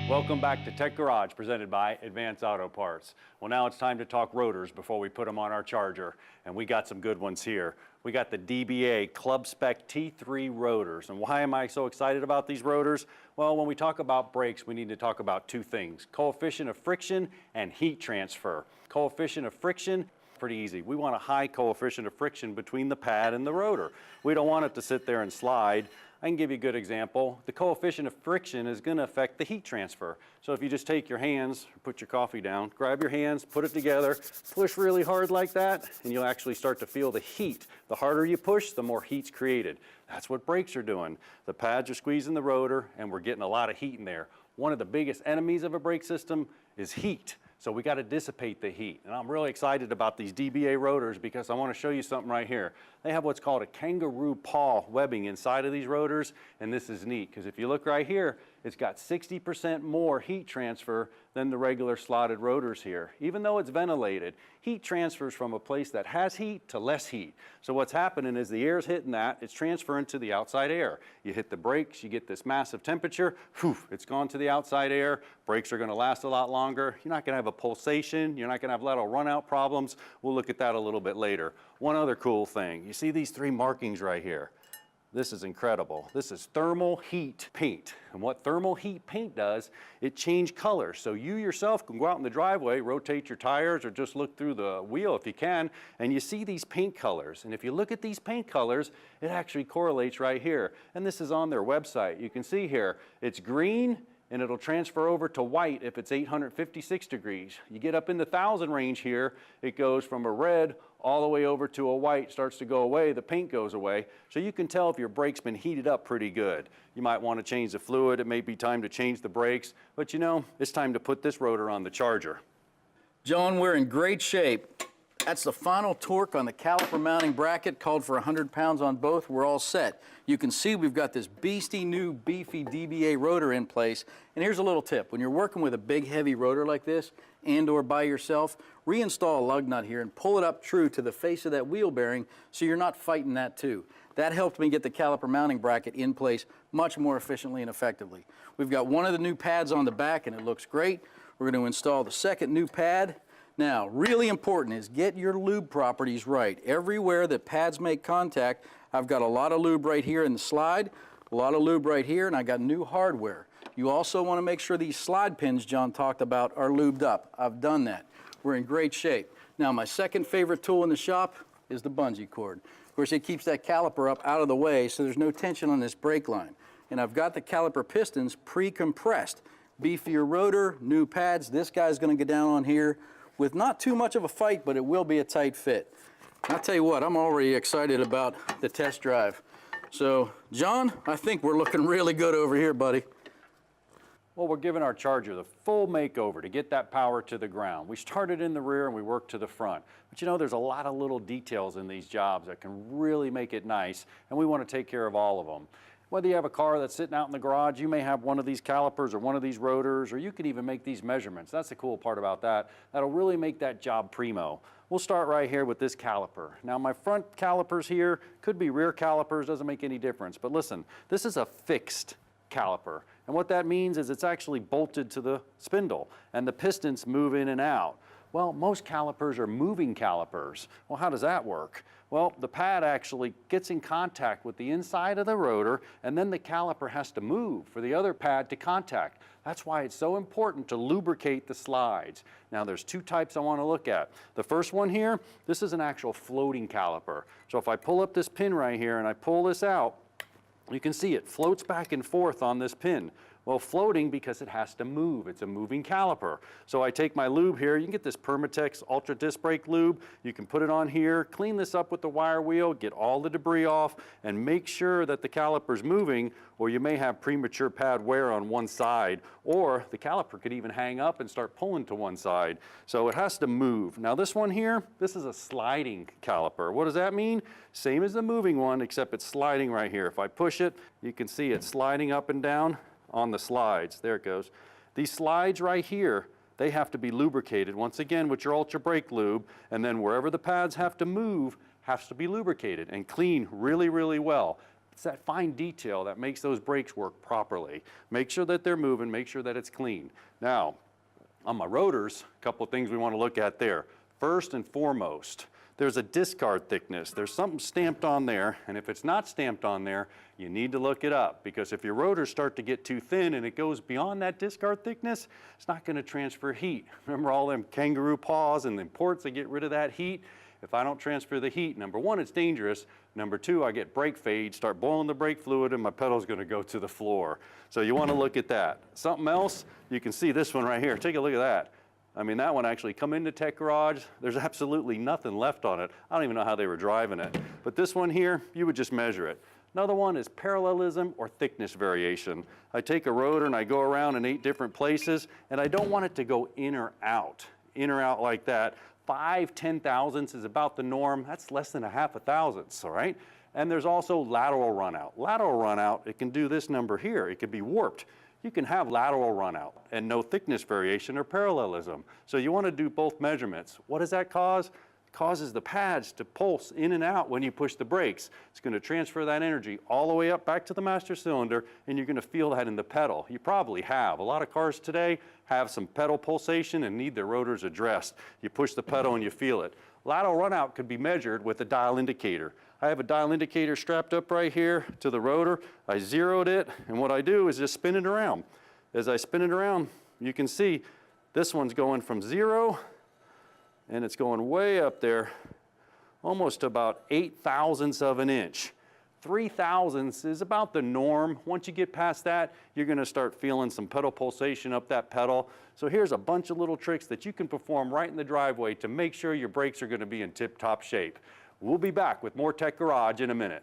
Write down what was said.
Welcome back to Tech Garage, presented by Advance Auto Parts. Well, now it's time to talk rotors before we put them on our Charger, and we got some good ones here. We got the DBA Club Spec T3 rotors, and why am I so excited about these rotors? Well, when we talk about brakes, we need to talk about two things: coefficient of friction and heat transfer. Coefficient of friction, pretty easy. We want a high coefficient of friction between the pad and the rotor. We don't want it to sit there and slide. I can give you a good example. The coefficient of friction is going to affect the heat transfer. So if you just take your hands, put your coffee down, grab your hands, put it together, push really hard like that, and you'll actually start to feel the heat. The harder you push, the more heat's created. That's what brakes are doing. The pads are squeezing the rotor, and we're getting a lot of heat in there. One of the biggest enemies of a brake system is heat. So we got to dissipate the heat. And I'm really excited about these DBA rotors because I want to show you something right here. They have what's called a kangaroo paw webbing inside of these rotors, and this is neat because if you look right here, it's got 60% more heat transfer than the regular slotted rotors here. Even though it's ventilated, heat transfers from a place that has heat to less heat. So what's happening is the air's hitting that, it's transferring to the outside air. You hit the brakes, you get this massive temperature, whew, it's gone to the outside air. Brakes are going to last a lot longer. You're not going to have a pulsation. You're not going to have lateral run-out problems. We'll look at that a little bit later. One other cool thing, you see these three markings right here. This is incredible. This is thermal heat paint. And what thermal heat paint does, it changes colors. So you yourself can go out in the driveway, rotate your tires, or just look through the wheel if you can, and you see these paint colors. And if you look at these paint colors, it actually correlates right here. And this is on their website. You can see here, it's green, and it'll transfer over to white if it's 856 degrees. You get up in the 1,000 range here, it goes from a red all the way over to a white, starts to go away, the paint goes away. So you can tell if your brake's been heated up pretty good. You might want to change the fluid, it may be time to change the brakes, but you know, it's time to put this rotor on the Charger. John, we're in great shape. That's the final torque on the caliper mounting bracket, called for 100 pounds on both. We're all set. You can see we've got this beastie new beefy DBA rotor in place. And here's a little tip. When you're working with a big heavy rotor like this and or by yourself, reinstall a lug nut here and pull it up true to the face of that wheel bearing so you're not fighting that too. That helped me get the caliper mounting bracket in place much more efficiently and effectively. We've got one of the new pads on the back and it looks great. We're going to install the second new pad. Now, really important is get your lube properties right. Everywhere that pads make contact, I've got a lot of lube right here in the slide, a lot of lube right here, and I got new hardware. You also want to make sure these slide pins John talked about are lubed up. I've done that. We're in great shape. Now, my second favorite tool in the shop is the bungee cord. Of course, it keeps that caliper up out of the way so there's no tension on this brake line. And I've got the caliper pistons pre-compressed. Beefier rotor, new pads. This guy's going to go down on here with not too much of a fight, but it will be a tight fit. I'll tell you what, I'm already excited about the test drive. So, John, I think we're looking really good over here, buddy. Well, we're giving our Charger the full makeover to get that power to the ground. We started in the rear and we worked to the front. But you know, there's a lot of little details in these jobs that can really make it nice, and we want to take care of all of them. Whether you have a car that's sitting out in the garage, you may have one of these calipers or one of these rotors, or you can even make these measurements. That's the cool part about that. That'll really make that job primo. We'll start right here with this caliper. Now, my front calipers here could be rear calipers, doesn't make any difference. But listen, this is a fixed caliper. And what that means is it's actually bolted to the spindle, and the pistons move in and out. Well, most calipers are moving calipers. Well, how does that work? Well, the pad actually gets in contact with the inside of the rotor, and then the caliper has to move for the other pad to contact. That's why it's so important to lubricate the slides. Now, there's two types I want to look at. The first one here, this is an actual floating caliper. So if I pull up this pin right here and I pull this out, you can see it floats back and forth on this pin. Well, floating because it has to move. It's a moving caliper. So I take my lube here. You can get this Permatex Ultra Disc Brake Lube. You can put it on here, clean this up with the wire wheel, get all the debris off, and make sure that the caliper's moving, or you may have premature pad wear on one side, or the caliper could even hang up and start pulling to one side. So it has to move. Now this one here, this is a sliding caliper. What does that mean? Same as the moving one, except it's sliding right here. If I push it, you can see it sliding up and down on the slides. There it goes. These slides right here, they have to be lubricated once again with your Ultra Brake Lube, and then wherever the pads have to move has to be lubricated and cleaned really, really well. It's that fine detail that makes those brakes work properly. Make sure that they're moving, make sure that it's clean. Now, on my rotors, a couple of things we want to look at there. First and foremost, there's a discard thickness. There's something stamped on there, and if it's not stamped on there, you need to look it up, because if your rotors start to get too thin and it goes beyond that discard thickness, it's not going to transfer heat. Remember all them kangaroo paws and the ports that get rid of that heat? If I don't transfer the heat, number one, it's dangerous. Number two, I get brake fade, start blowing the brake fluid, and my pedal's going to go to the floor. So you want to look at that. Something else, you can see this one right here. Take a look at that. I mean, that one actually come into Tech Garage, there's absolutely nothing left on it. I don't even know how they were driving it. But this one here, you would just measure it. Another one is parallelism or thickness variation. I take a rotor and I go around in 8 different places, and I don't want it to go in or out like that. 5/10 thousandths is about the norm. That's less than a half a thousandths, all right? And there's also lateral runout. Lateral runout, it can do this number here. It could be warped. You can have lateral runout and no thickness variation or parallelism. So you want to do both measurements. What does that cause? It causes the pads to pulse in and out when you push the brakes. It's going to transfer that energy all the way up back to the master cylinder, and you're going to feel that in the pedal. You probably have. A lot of cars today have some pedal pulsation and need their rotors addressed. You push the pedal and you feel it. Lateral runout could be measured with a dial indicator. I have a dial indicator strapped up right here to the rotor. I zeroed it, and what I do is just spin it around. As I spin it around, you can see this one's going from 0, and it's going way up there, almost about 8 thousandths of an inch. 3 thousandths is about the norm. Once you get past that, you're going to start feeling some pedal pulsation up that pedal. So here's a bunch of little tricks that you can perform right in the driveway to make sure your brakes are going to be in tip-top shape. We'll be back with more Tech Garage in a minute.